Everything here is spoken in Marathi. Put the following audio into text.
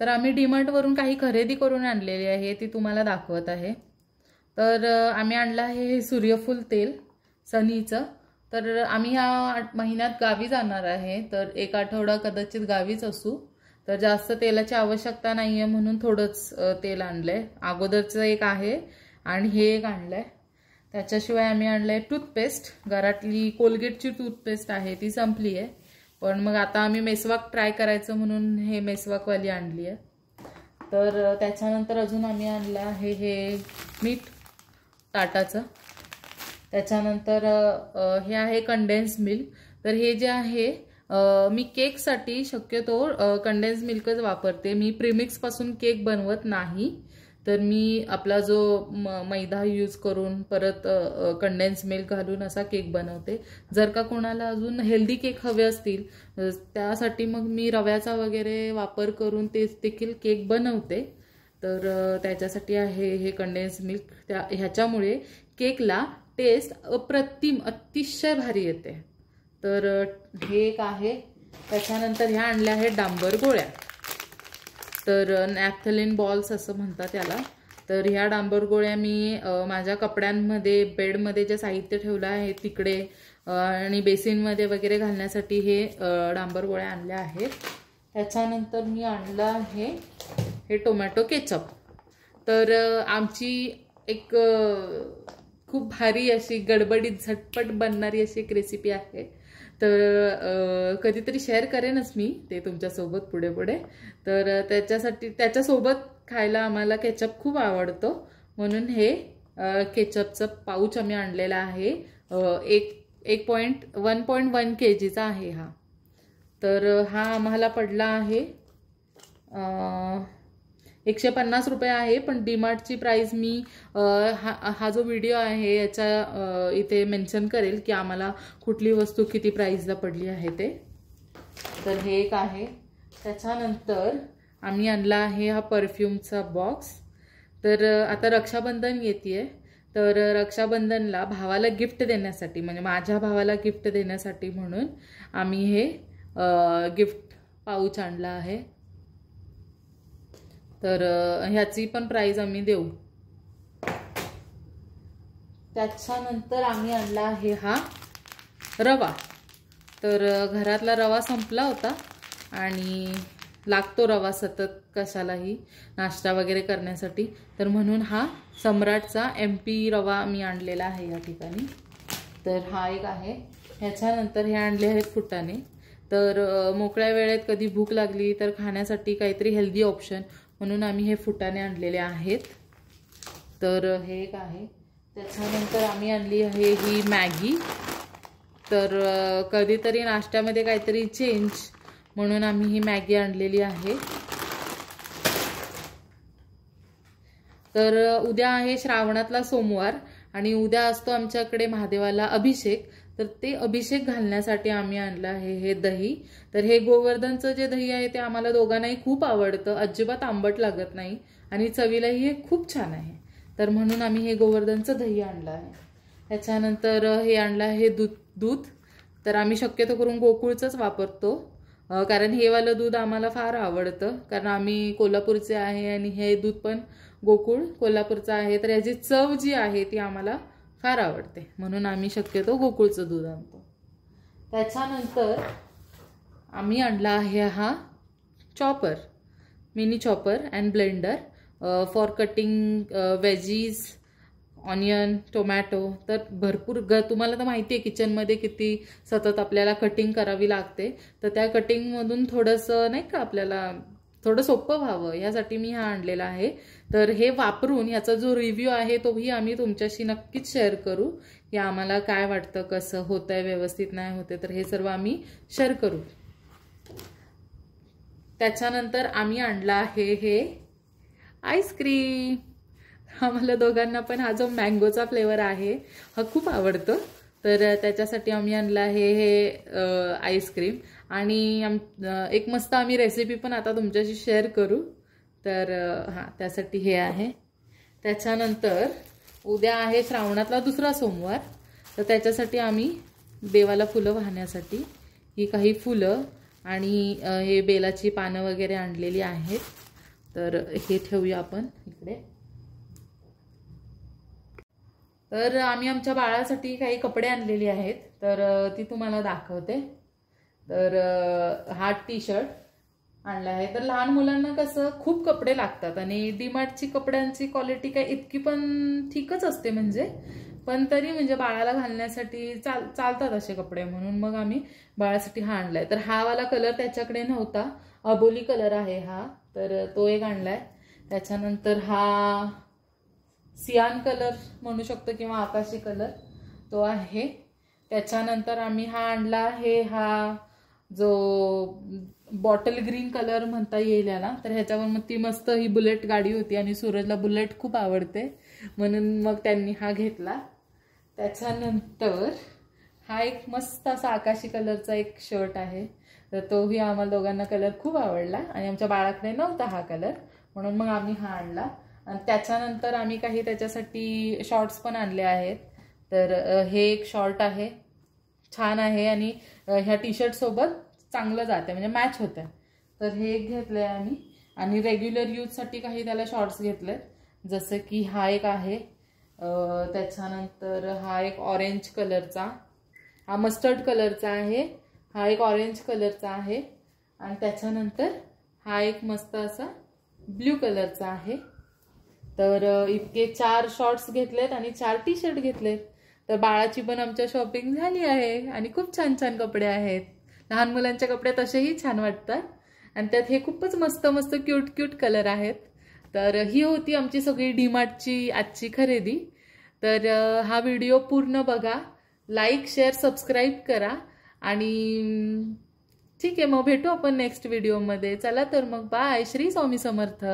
तर आम्ही डीमार्ट वरून काही खरेदी करून आणलेली आहे, ती तुम्हाला दाखवत आहे। तर आम्ही आणलं आहे हे सूर्यफूल तेल सनीचं। तर आम्ही ह्या महिन्यात गावी जाणार आहे, तर एक आठवडा कदाचित गावीच असू, तर जास्त तेलाची आवश्यकता नाहीये म्हणून थोडंच तेल आणलंय। अगोदरचं एक आहे आणि हे एक आणलंय। त्याच्याशिवाय आम्ही आणलंय टूथपेस्ट, घरातली कोलगेटची टूथपेस्ट आहे ती संपली आहे, पण मग आता आम्ही मेसवाक ट्राय करायचं म्हणून हे मेसवाक वाली आणली आहे। तर त्याच्यानंतर अजून आम्ही आणलं आहे हे मीठ टाटाचं। त्याच्यानंतर हे आहे कंडेन्स मिल्क। तर हे जे आहे मी केकसाठी शक्यतो कंडेन्स मिल्कच वापरते। मी प्रीमिक्स पासून केक बनवत नाही, तर मी आपला जो मैदा यूज करून परत कंडेन्स मिल्क घालून असा केक बनवते। जर का कोणाला अजून हेल्दी केक हवे असतील त्यासाठी मग मी रव्याचा वगैरे वापर करून तेच देखील केक बनवते। तर त्याच्यासाठी आहे हे कंडेन्स मिल्क। ह्याच्यामुळे केकला टेस्ट अप्रतिम अतिशय भारी येते। तर हे एक आहे। त्याच्यानंतर ह्या आणल्या आहेत डांबर गोळ्या, तर नॅफ्थलिन बॉल्स असं म्हणतात त्याला। तर ह्या डांबर गोळ्या मी माझ्या कपड्यांमध्ये बेडमध्ये जे साहित्य ठेवलं आहे तिकडे आणि बेसिनमध्ये वगैरे घालण्यासाठी हे डांबर गोळ्या आणल्या आहेत। त्याच्यानंतर मी आणलं आहे हे टोमॅटो केचप। तर आमची एक खूप भारी अशी गडबडीत झटपट बनणारी अशी एक रेसिपी आहे, तर कधीतरी शेअर करेनच मी ते तुमच्यासोबत पुढे पुढे। तर त्याच्यासोबत खायला आम्हाला केचप खूप आवडतो, म्हणून हे केचपचं पाऊच आम्ही आणलेला आहे। 1.1 kgचा आहे हा। तर हा आम्हाला पडला आहे 150 रुपये आहे, पण डीमार्टची प्राइस मी हा जो व्हिडिओ आहे याच्या इथे मेन्शन करेल की आम्हाला कुठली वस्तू किती प्राइसला पडली आहे ते। तर हे एक आहे। त्याच्यानंतर आम्ही आणला आहे हा परफ्यूमचा बॉक्स। तर आता रक्षाबंधन येतेय, तर रक्षाबंधनला भावाला गिफ्ट देण्यासाठी, म्हणजे माझ्या भावाला गिफ्ट देण्यासाठी म्हणून आम्ही हे गिफ्ट पाऊच आणला आहे। तर ह्याची पण प्राइस आम्ही देऊ। त्याच्यानंतर आम्ही आणला आहे हा रवा। तर घरातला रवा संपला होता आणि लागतो रवा सतत कशालाही नाश्ता वगैरे करण्यासाठी, तर म्हणून हा सम्राटचा MP रवा मी आणलेला आहे या ठिकाणी। तर हा एक आहे। ह्याच्यानंतर हे आणले आहेत फुटाणे। तर मोकळ्या वेळेत कधी भूक लागली तर खाण्यासाठी काहीतरी हेल्दी ऑप्शन म्हणून आम्ही हे फुटाणे आणलेले आहेत। तर हे एक आहे। त्याच्यानंतर आम्ही आणली आहे ही मॅगी। तर कधीतरी नाश्त्यामध्ये काहीतरी चेंज म्हणून आम्ही ही मॅगी आणलेली आहे। तर उद्या आहे श्रावणातला सोमवार आणि उद्या असतो आमच्याकडे महादेवाला अभिषेक। तर ते अभिषेक घालण्यासाठी आम्ही आणलं आहे हे दही। तर हे गोवर्धनचं जे दही आहे ते आम्हाला दोघांनाही खूप आवडतं, अजिबात आंबट लागत नाही आणि चवीलाही हे खूप छान आहे, तर म्हणून आम्ही हे गोवर्धनचं दही आणलं आहे। त्याच्यानंतर हे आणलं आहे दूध। तर आम्ही शक्यतो करून गोकुळचंच वापरतो, कारण हे वालं दूध आम्हाला फार आवडतं, कारण आम्ही कोल्हापूरचे आहे आणि हे दूध पण गोकुळ कोल्हापूरचं आहे। तर याची चव जी आहे ती आम्हाला फार आवडते, म्हणून आम्ही शक्यतो गोकुळचं दूध आणतो। त्याच्यानंतर आम्ही आणला आहे हा chopper, mini chopper and blender for cutting veggies, onion, tomato. तर भरपूर तुम्हाला तर माहिती आहे किचनमध्ये किती सतत आपल्याला कटिंग करावी लागते, तर त्या कटिंगमधून थोडंसं नाही का आपल्याला थोडं सोपं व्हावं यासाठी मी हा आणलेला आहे। तर हे वापरून याचा जो रिव्ह्यू आहे तोही आम्ही तुमच्याशी नक्कीच शेअर करू की आम्हाला काय वाटतं, कसं होतंय, व्यवस्थित नाही होते, तर हे सर्व आम्ही शेअर करू। त्याच्यानंतर आम्ही आणला आहे हे आईस्क्रीम। आम्हाला दोघांना पण हा जो मँगोचा फ्लेवर आहे हा खूप आवडतो, तर त्याच्यासाठी आम्ही आणला आहे हे आईस्क्रीम आणि एक मस्त आम्ही रेसिपी पण आता तुमच्याशी शेअर करू। तर हां, त्यासाठी हे आहे। त्याच्यानंतर उद्या आहे श्रावणातला दुसरा सोमवार, तर त्याच्यासाठी आम्ही देवाला फुलं वाहण्यासाठी ही काही फुलं आणि हे बेलाची पानं वगैरे आणलेली आहेत. तर हे ठेवूया आपण इकडे. तर आम्ही आमच्या बाळासाठी काही कपडे आणलेली आहेत, तर ती तुम्हाला दाखवते. तर हा टी शर्ट आणला आहे. तर लहान मुलांना कसं खूप कपडे लागतात आणि डीमार्टची कपड्यांची क्वालिटी काय इतकी पण ठीकच असते म्हणजे, पण तरी म्हणजे बाळाला घालण्यासाठी चालतात असे कपडे, म्हणून मग आम्ही बाळासाठी हा आणलाय. तर हा वाला कलर त्याच्याकडे नव्हता, अबोली कलर आहे हा, तर तो एक आणलाय. त्याच्यानंतर हा सियान कलर म्हणू शकतो किंवा आकाशी कलर तो आहे. त्याच्यानंतर आम्ही हा आणला आहे, हा जो बॉटल ग्रीन कलर म्हणता येईल याला. तर ह्याच्यावर मग ती मस्त ही बुलेट गाडी होती आणि सूरजला बुलेट खूप आवडते म्हणून मग त्यांनी हा घेतला. त्याच्यानंतर हा एक मस्त असा आकाशी कलरचा एक शर्ट आहे, तर तोही आम्हाला दोघांना कलर खूप आवडला आणि आमच्या बाळाकडे नव्हता हा कलर, म्हणून मग आम्ही हा आणला. आणि त्याच्यानंतर आम्ही काही त्याच्यासाठी शॉर्ट्स पण आणले आहेत. तर हे एक शॉर्ट आहे, छान आहे आणि ह्या टी शर्ट सोबत चांगलं जाते म्हणजे मॅच होतं. तर हे एक घेतलं आहे आम्ही. आणि रेग्युलर यूजसाठी काही त्याला शॉर्ट्स घेतलेत, जसं की हा एक आहे. त्याच्यानंतर हा एक ऑरेंज कलरचा, हा मस्टर्ड कलरचा आहे, हा एक ऑरेंज कलरचा आहे आणि त्याच्यानंतर हा एक मस्त असा ब्ल्यू कलरचा आहे. तर इतके 4 शॉर्ट्स घेतलेत आणि 4 टी शर्ट घेतलेत. तर बाळाची पण आमच्या शॉपिंग झाली आहे आणि खूप छान छान कपडे आहेत. लहान मुलांचे कपडे तसेही छान वाटतात आणि त्यात हे खूपच मस्त मस्त क्यूट क्यूट कलर आहेत. तर ही होती आमची सगळी डीमार्टची आजची खरेदी. तर हा व्हिडिओ पूर्ण बघा, लाईक शेअर सबस्क्राईब करा आणि ठीक आहे, मग भेटू आपण नेक्स्ट व्हिडिओमध्ये. चला तर मग बाय. श्री स्वामी समर्थ.